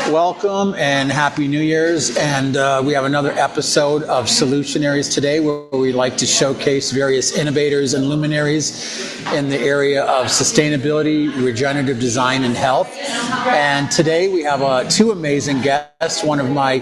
Welcome and Happy New Year's. And we have another episode of Solutionaries today where we like to showcase various innovators and luminaries in the area of sustainability, regenerative design, and health. And today we have two amazing guests. One of my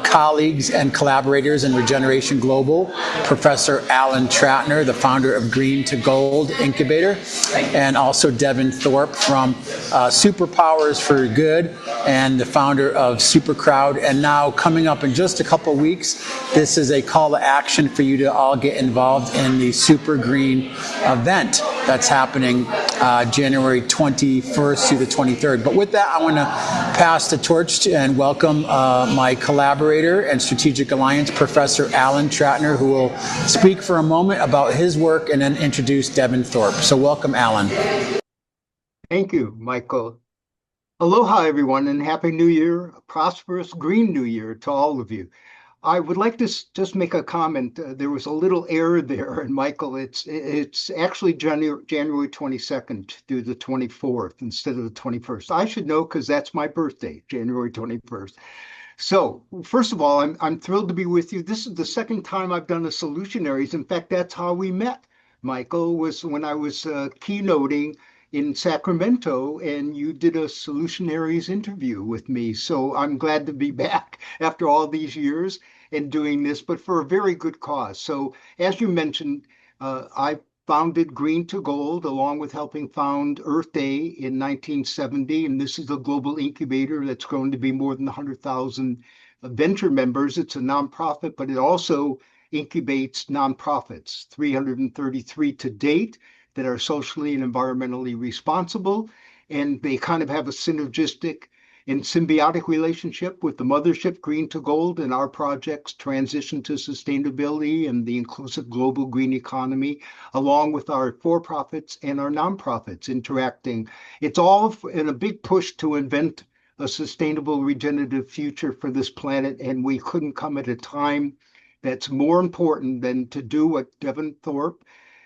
colleagues and collaborators in Regeneration Global, Professor Alan Tratner, the founder of Green to Gold Incubator, and also Devin Thorpe from Superpowers for Good and the founder of SuperCrowd. And now coming up in just a couple of weeks, this is a call to action for you to all get involved in the SuperGreen event that's happening January 21st through the 23rd. But with that, I want to pass the torch and welcome my collaborator and strategic alliance, Professor Alan Tratner, who will speak for a moment about his work and then introduce Devin Thorpe. So welcome, Alan. Thank you, Michael. Aloha, everyone, and Happy New Year, a prosperous Green New Year to all of you. I would like to just make a comment. There was a little error there, and Michael, it's actually January 22nd through the 24th instead of the 21st. I should know because that's my birthday, January 21st. So, first of all, I'm thrilled to be with you. This is the second time I've done a Solutionaries. In fact, that's how we met, Michael, was when I was keynoting in Sacramento, and you did a Solutionaries interview with me. So I'm glad to be back after all these years and doing this, but for a very good cause. So as you mentioned, I founded Green to Gold along with helping found Earth Day in 1970. And this is a global incubator that's grown to be more than 100,000 venture members. It's a nonprofit, but it also incubates nonprofits, 333 to date, that are socially and environmentally responsible, and they kind of have a synergistic and symbiotic relationship with the mothership Green to Gold and our projects Transition to Sustainability and the Inclusive Global Green Economy, along with our for-profits and our nonprofits interacting. It's all in a big push to invent a sustainable regenerative future for this planet, and we couldn't come at a time that's more important than to do what Devin Thorpe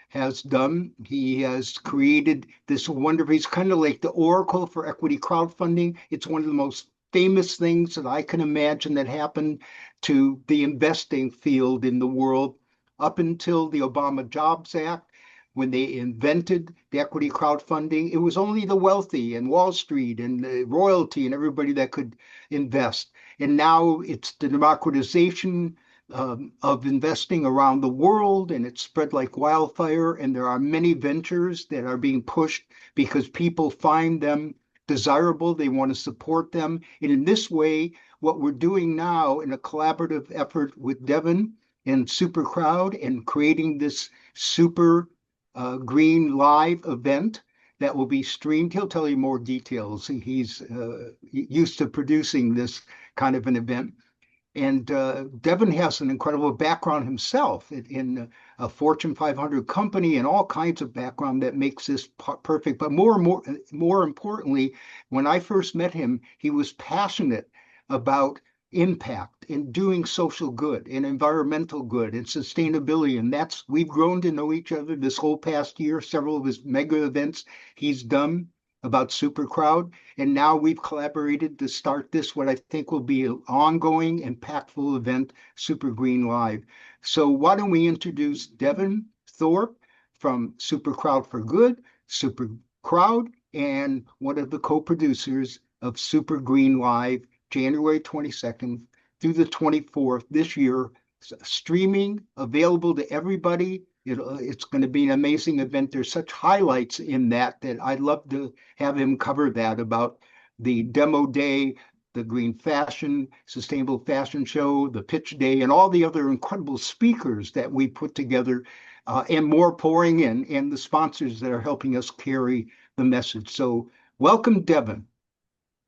has done. He has created this wonderful, he's kind of like the oracle for equity crowdfunding. It's one of the most famous things that I can imagine that happened to the investing field in the world up until the Obama Jobs Act. When they invented the equity crowdfunding, it was only the wealthy and Wall Street and the royalty and everybody that could invest. And now it's the democratization of investing around the world, and it's spread like wildfire. And there are many ventures that are being pushed because people find them desirable. They want to support them. And in this way, what we're doing now in a collaborative effort with Devin and SuperCrowd and creating this Super Green Live event that will be streamed. He'll tell you more details. He's used to producing this kind of an event. And Devin has an incredible background himself in a Fortune 500 company and all kinds of background that makes this perfect. But more importantly, when I first met him, he was passionate about impact and doing social good and environmental good and sustainability. And we've grown to know each other this whole past year. Several of his mega events he's done about SuperCrowd, and now we've collaborated to start this, what I think will be an ongoing, impactful event, SuperGreen Live. So why don't we introduce Devin Thorpe from SuperCrowd for Good, SuperCrowd, and one of the co-producers of SuperGreen Live, January 22nd through the 24th this year, streaming, available to everybody. It's going to be an amazing event. There's such highlights in that I'd love to have him cover that, about the demo day, the green fashion, sustainable fashion show, the pitch day, and all the other incredible speakers that we put together, and more pouring in, and the sponsors that are helping us carry the message. So welcome, Devin.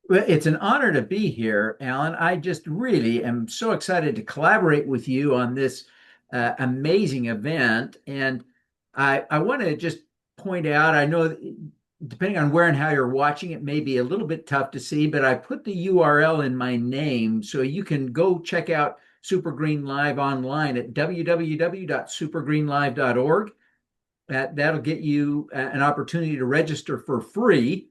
Well, it's an honor to be here, Alan. I just really am so excited to collaborate with you on this amazing event. And I want to just point out, I know depending on where and how you're watching, it may be a little bit tough to see, but I put the URL in my name so you can go check out SuperGreen Live online at www.supergreenlive.org. That'll get you an opportunity to register for free.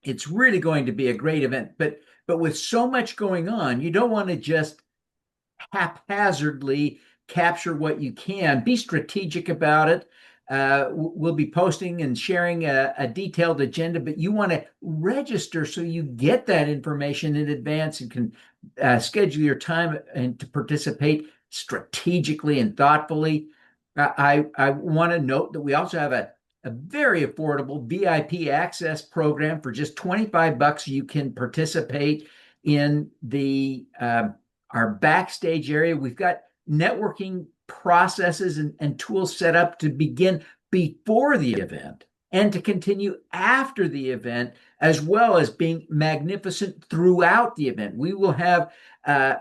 It's really going to be a great event. But But with so much going on, you don't want to just haphazardly capture what you can. Be strategic about it. We'll be posting and sharing a detailed agenda, but you want to register so you get that information in advance and can schedule your time and to participate strategically and thoughtfully. I want to note that we also have a very affordable VIP access program for just $25. You can participate in the our backstage area. We've got networking processes and tools set up to begin before the event and to continue after the event, as well as being magnificent throughout the event. We will have a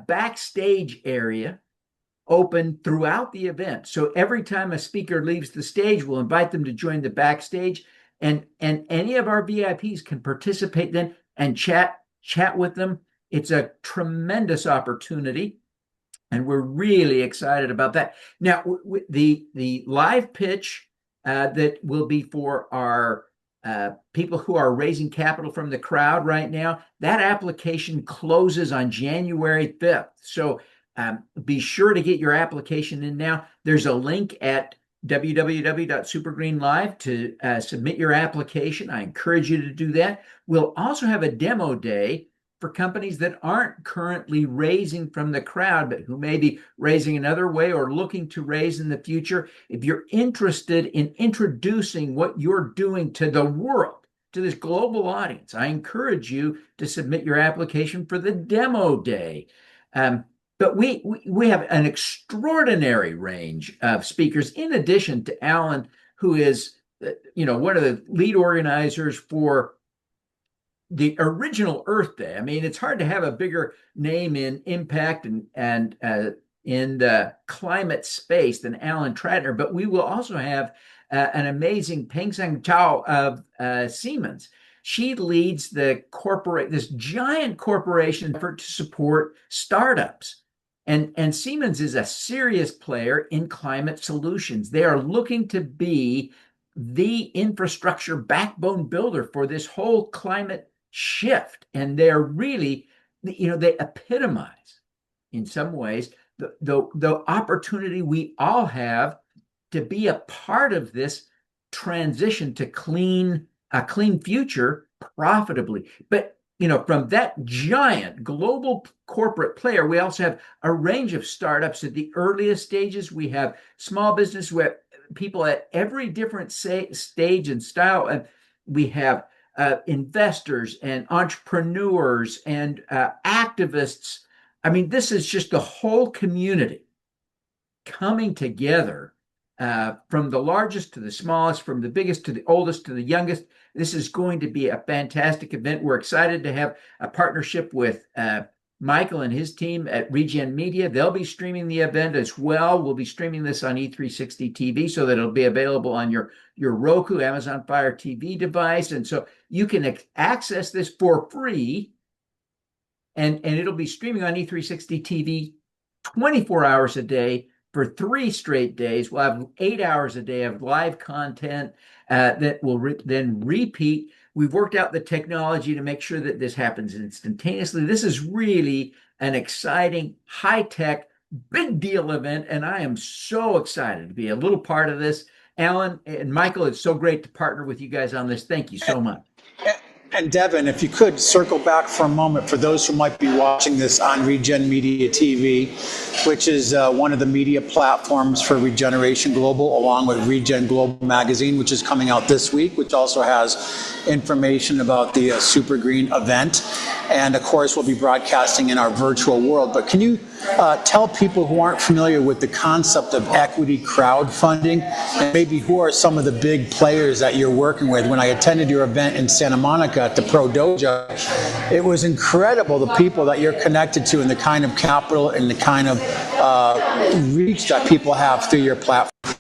backstage area open throughout the event. So every time a speaker leaves the stage, we'll invite them to join the backstage, and any of our VIPs can participate then and chat with them. It's a tremendous opportunity, and we're really excited about that. Now, the live pitch that will be for our people who are raising capital from the crowd right now, that application closes on January 5th. So be sure to get your application in now. There's a link at www.SuperGreen Live to submit your application. I encourage you to do that. We'll also have a demo day for companies that aren't currently raising from the crowd, but who may be raising another way or looking to raise in the future. If you're interested in introducing what you're doing to the world, to this global audience, I encourage you to submit your application for the demo day. But we have an extraordinary range of speakers, in addition to Alan, who is, one of the lead organizers for the original Earth Day. I mean, it's hard to have a bigger name in impact and in the climate space than Alan Tratner. But we will also have an amazing Peng Sang Chao of Siemens. She leads this giant corporation effort to support startups. And Siemens is a serious player in climate solutions. They are looking to be the infrastructure backbone builder for this whole climate shift. And they're really, they epitomize in some ways the opportunity we all have to be a part of this transition to a clean future profitably. But from that giant global corporate player, we also have a range of startups at the earliest stages. We have small business, we have people at every different stage and style. And we have investors and entrepreneurs and activists. I mean, this is just the whole community coming together, from the largest to the smallest, from the biggest to the oldest to the youngest. This is going to be a fantastic event. We're excited to have a partnership with Michael and his team at Regen Media. They'll be streaming the event as well. We'll be streaming this on E360 TV so that it'll be available on your Roku, Amazon Fire TV device. And so you can access this for free, and it'll be streaming on E360 TV 24 hours a day for 3 straight days. We'll have 8 hours a day of live content that will then repeat. We've worked out the technology to make sure that this happens instantaneously. This is really an exciting, high-tech, big deal event, and I am so excited to be a little part of this. Alan and Michael, it's so great to partner with you guys on this. Thank you so much. And Devin, if you could circle back for a moment for those who might be watching this on Regen Media TV, which is one of the media platforms for Regeneration Global, along with Regen Global Magazine, which is coming out this week, which also has information about the SuperGreen event. And of course, we'll be broadcasting in our virtual world. But can you tell people who aren't familiar with the concept of equity crowdfunding, and maybe who are some of the big players that you're working with? When I attended your event in Santa Monica at the Pro Dojo, it was incredible, the people that you're connected to and the kind of capital and the kind of reach that people have through your platform.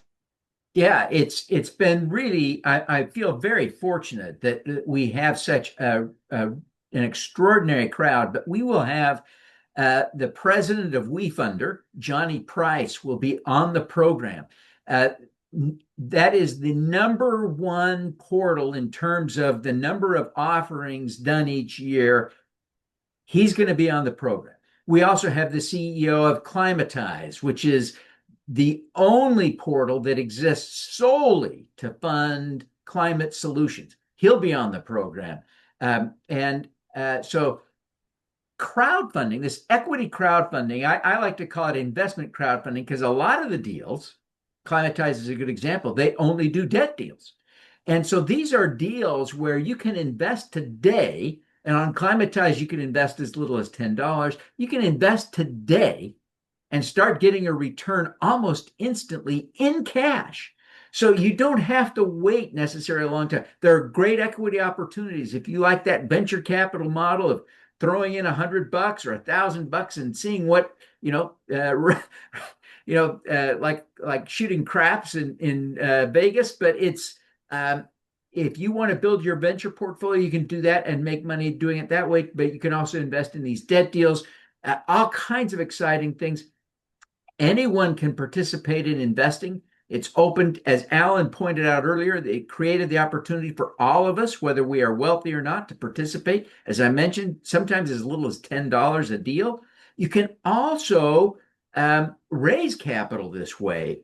Yeah, it's been really, I feel very fortunate that we have such an extraordinary crowd. But we will have the president of WeFunder, Johnny Price, will be on the program. that is the number one portal in terms of the number of offerings done each year. He's going to be on the program. We also have the CEO of Climatize, which is the only portal that exists solely to fund climate solutions. He'll be on the program. So crowdfunding, this equity crowdfunding, I like to call it investment crowdfunding because a lot of the deals, Climatize is a good example, they only do debt deals. And so these are deals where you can invest today, and on Climatize, you can invest as little as $10. You can invest today and start getting a return almost instantly in cash. So you don't have to wait necessarily a long time. There are great equity opportunities. If you like that venture capital model of throwing in $100 or $1,000 and seeing what, like shooting craps in Vegas, but it's if you want to build your venture portfolio, you can do that and make money doing it that way. But you can also invest in these debt deals, all kinds of exciting things. Anyone can participate in investing. It's open, as Alan pointed out earlier, they created the opportunity for all of us, whether we are wealthy or not, to participate. As I mentioned, sometimes as little as $10 a deal. You can also raise capital this way.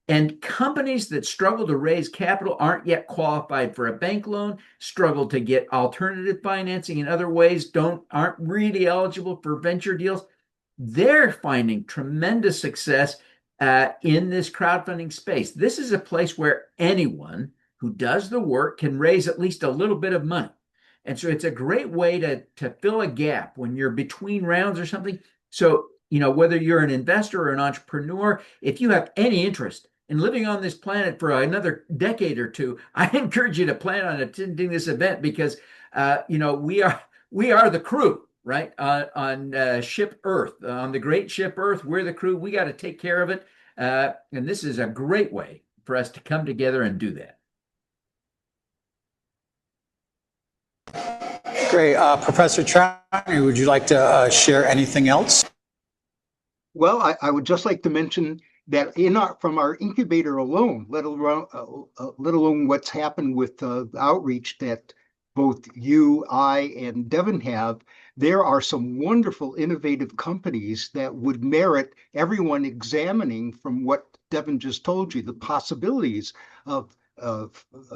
And companies that struggle to raise capital aren't yet qualified for a bank loan, struggle to get alternative financing in other ways, aren't really eligible for venture deals. They're finding tremendous success in this crowdfunding space. This is a place where anyone who does the work can raise at least a little bit of money. And so it's a great way to fill a gap when you're between rounds or something. So, whether you're an investor or an entrepreneur, if you have any interest in living on this planet for another decade or two, I encourage you to plan on attending this event because, we are the crew, right? On ship Earth, on the great ship Earth, we're the crew. We got to take care of it. And this is a great way for us to come together and do that. Great. Professor Tratner, would you like to share anything else? Well, I would just like to mention that from our incubator alone, let alone what's happened with the outreach that both you, I, and Devin have, there are some wonderful, innovative companies that would merit everyone examining from what Devin just told you, the possibilities of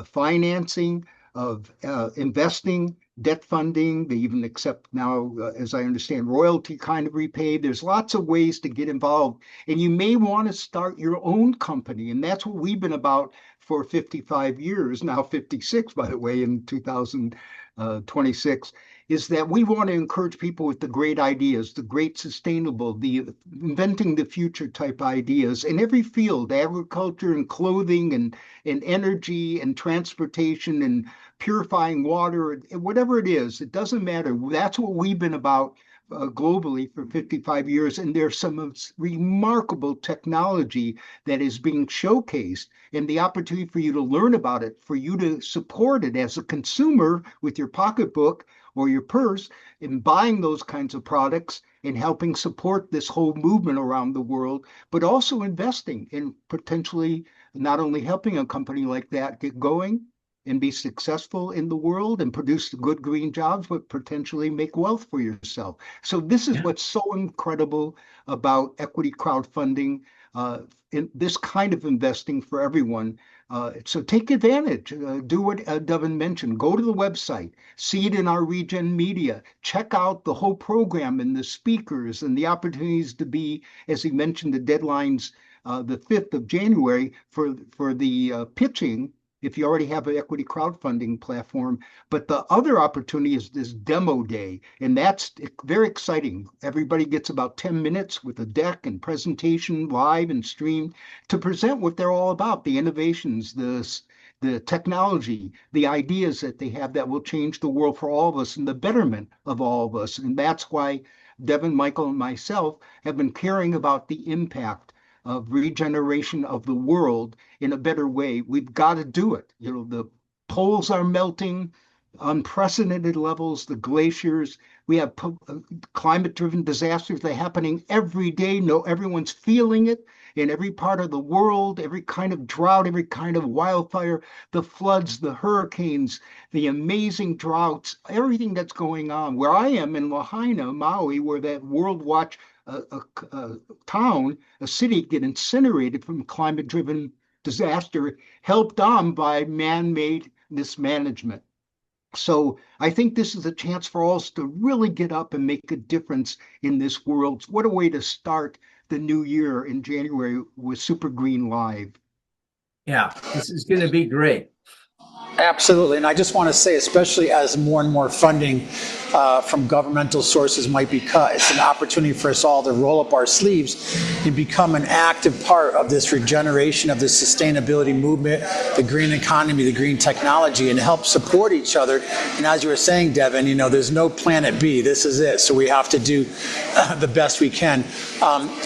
financing, of investing, debt funding. They even accept now, as I understand, royalty kind of repay. There's lots of ways to get involved. And you may want to start your own company. And that's what we've been about for 55 years, now 56, by the way, in 2026, is that we want to encourage people with the great ideas, the great sustainable, the inventing the future type ideas in every field, agriculture and clothing and energy and transportation and purifying water, whatever it is, it doesn't matter. That's what we've been about globally for 55 years. And there's some remarkable technology that is being showcased, and the opportunity for you to learn about it, for you to support it as a consumer with your pocketbook or your purse in buying those kinds of products and helping support this whole movement around the world, but also investing in potentially not only helping a company like that get going and be successful in the world and produce good green jobs, but potentially make wealth for yourself. So this is what's so incredible about equity crowdfunding, in this kind of investing for everyone. So take advantage, do what Devin mentioned, go to the website, see it in our Regen Media, check out the whole program and the speakers and the opportunities to be, as he mentioned, the deadlines, the 5th of January for the pitching, if you already have an equity crowdfunding platform. But the other opportunity is this demo day, and that's very exciting. Everybody gets about 10 minutes with a deck and presentation live and streamed to present what they're all about, the innovations, the technology, the ideas that they have that will change the world for all of us and the betterment of all of us. And that's why Devin, Michael, and myself have been caring about the impact of regeneration of the world in a better way. We've got to do it. The poles are melting, unprecedented levels, the glaciers. We have climate-driven disasters that are happening every day. No, everyone's feeling it. in every part of the world, every kind of drought, every kind of wildfire, the floods, the hurricanes, the amazing droughts, everything that's going on. Where I am in Lahaina, Maui, where that World Watch town, a city, get incinerated from climate-driven disaster, helped on by man-made mismanagement. So I think this is a chance for us to really get up and make a difference in this world. What a way to start the new year in January with SuperGreen Live. Yeah, this is going to be great. Absolutely. And I just want to say, especially as more and more funding from governmental sources might be cut, it's an opportunity for us all to roll up our sleeves and become an active part of this regeneration of the sustainability movement, the green economy, the green technology, and help support each other. And as you were saying, Devin, there's no planet B. This is it. So we have to do the best we can.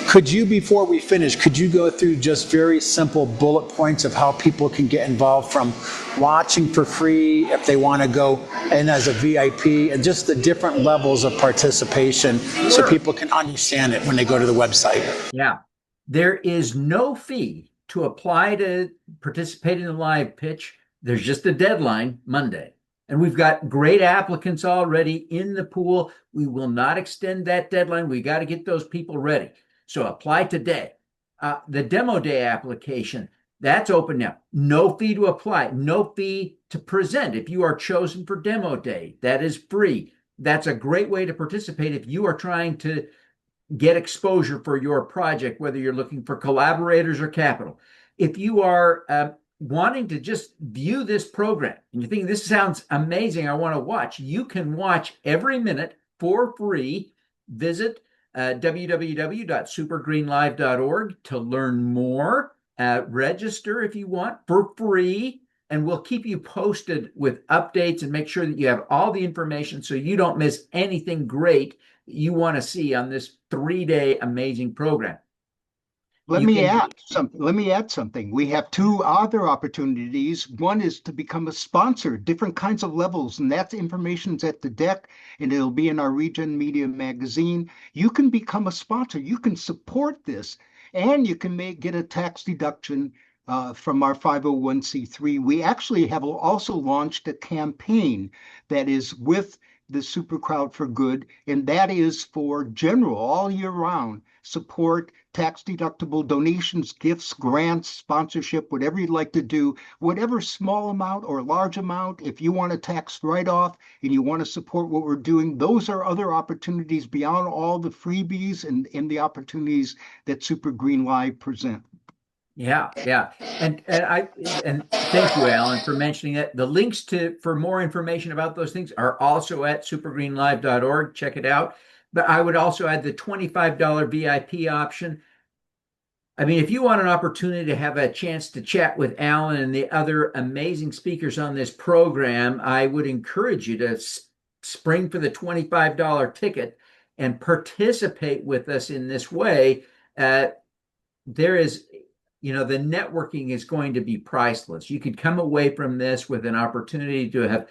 Could you, before we finish, could you go through just very simple bullet points of how people can get involved, from watching for free if they want to go in as a VIP, and just the different levels of participation so people can understand it when they go to the website? Yeah. There is no fee to apply to participate in the live pitch. There's just a deadline, Monday. And we've got great applicants already in the pool. We will not extend that deadline. We got to get those people ready. So apply today. The demo day application, that's open now. No fee to apply, no fee to present. If you are chosen for demo day, that is free. That's a great way to participate if you are trying to get exposure for your project, whether you're looking for collaborators or capital. If you are wanting to just view this program and you think this sounds amazing, I want to watch, you can watch every minute for free. Visit www.supergreenlive.org to learn more. Register if you want for free, and we'll keep you posted with updates and make sure that you have all the information so you don't miss anything great that you want to see on this 3-day amazing program. Let me add something. We have two other opportunities. One is to become a sponsor, different kinds of levels, and that information's at the deck, and it'll be in our Regen Media magazine. You can become a sponsor. You can support this, and you can get a tax deduction from our 501c3. We actually have also launched a campaign that is with the Super Crowd for Good, and that is for general, all year round support, tax deductible donations, gifts, grants, sponsorship, whatever you'd like to do, whatever small amount or large amount. If you want a tax write-off and you want to support what we're doing, those are other opportunities beyond all the freebies and the opportunities that Super Green Live present. Yeah. And thank you, Alan, for mentioning that. The links for more information about those things are also at supergreenlive.org. Check it out. But I would also add the $25 VIP option. I mean, if you want an opportunity to have a chance to chat with Alan and the other amazing speakers on this program, I would encourage you to spring for the $25 ticket and participate with us in this way. There is, the networking is going to be priceless. You could come away from this with an opportunity to have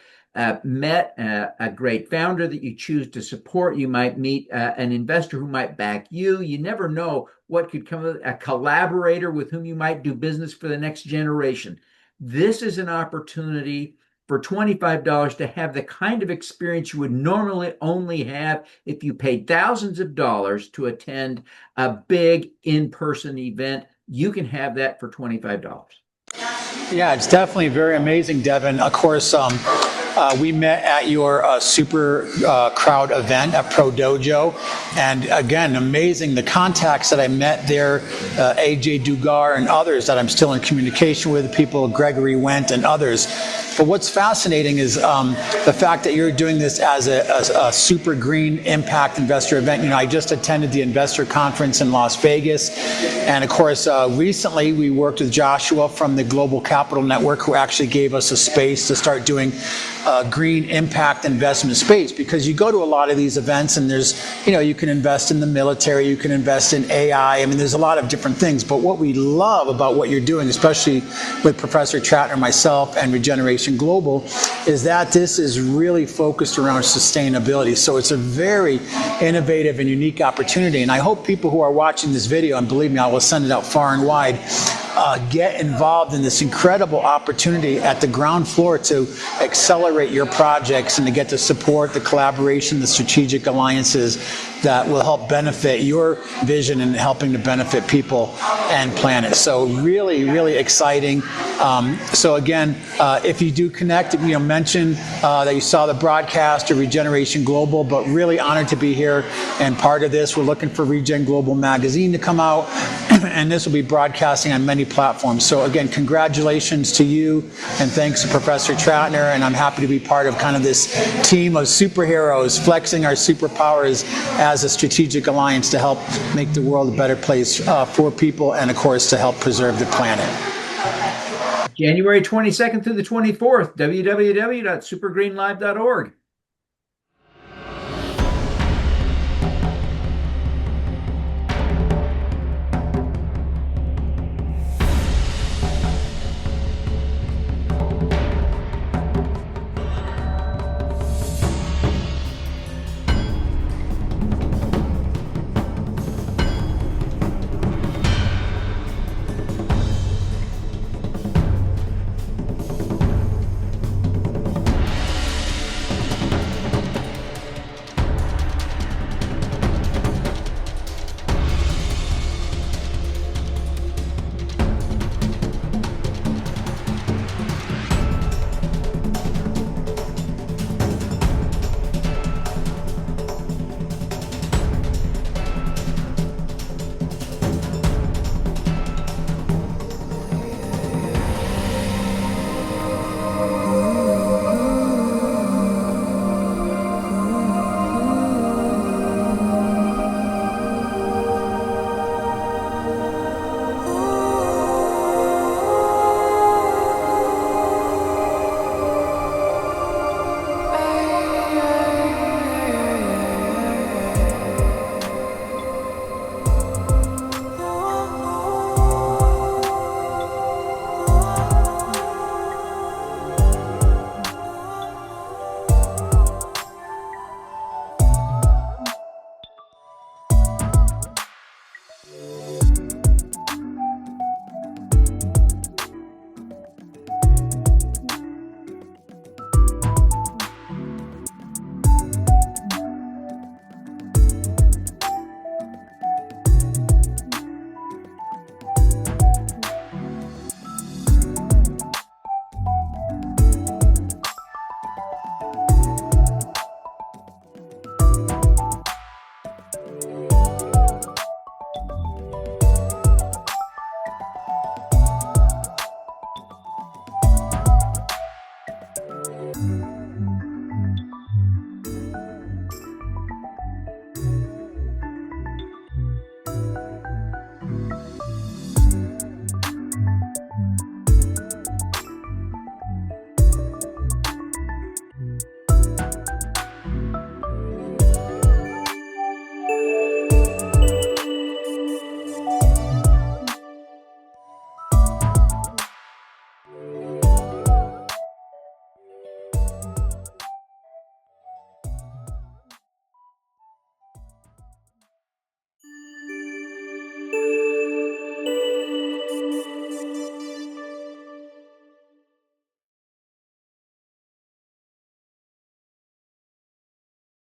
met a great founder that you choose to support. You might meet an investor who might back you. You never know what could come of it. A collaborator with whom you might do business for the next generation. This is an opportunity for $25 to have the kind of experience you would normally only have if you paid thousands of dollars to attend a big in-person event. You can have that for $25. Yeah, it's definitely very amazing, Devin. Of course, we met at your Super Crowd event at Pro Dojo, and again, amazing the contacts that I met there, AJ Dugar and others that I'm still in communication with, people, Gregory Wendt and others. But what's fascinating is the fact that you're doing this as a super green impact investor event. I just attended the investor conference in Las Vegas, and of course, recently we worked with Joshua from the Global Capital Network, who actually gave us a space to start doing green impact investment space, because you go to a lot of these events and there's, you can invest in the military, you can invest in AI. I mean, there's a lot of different things. But what we love about what you're doing, especially with Professor Tratner, myself, and Regeneration Regeneration Global is that this is really focused around sustainability. So it's a very innovative and unique opportunity. And I hope people who are watching this video, and believe me, I will send it out far and wide, get involved in this incredible opportunity at the ground floor to accelerate your projects and to get the support, the collaboration, the strategic alliances that will help benefit your vision and helping to benefit people and planet. So really, really exciting. So again, if you do connect, mention that you saw the broadcast of Regeneration Global, but really honored to be here and part of this. We're looking for Regen Global magazine to come out, and this will be broadcasting on many platforms. So again, congratulations to you, and thanks to Professor Tratner, and I'm happy to be part of kind of this team of superheroes flexing our superpowers as a strategic alliance to help make the world a better place for people, and of course to help preserve the planet. January 22nd through the 24th, www.supergreenlive.org.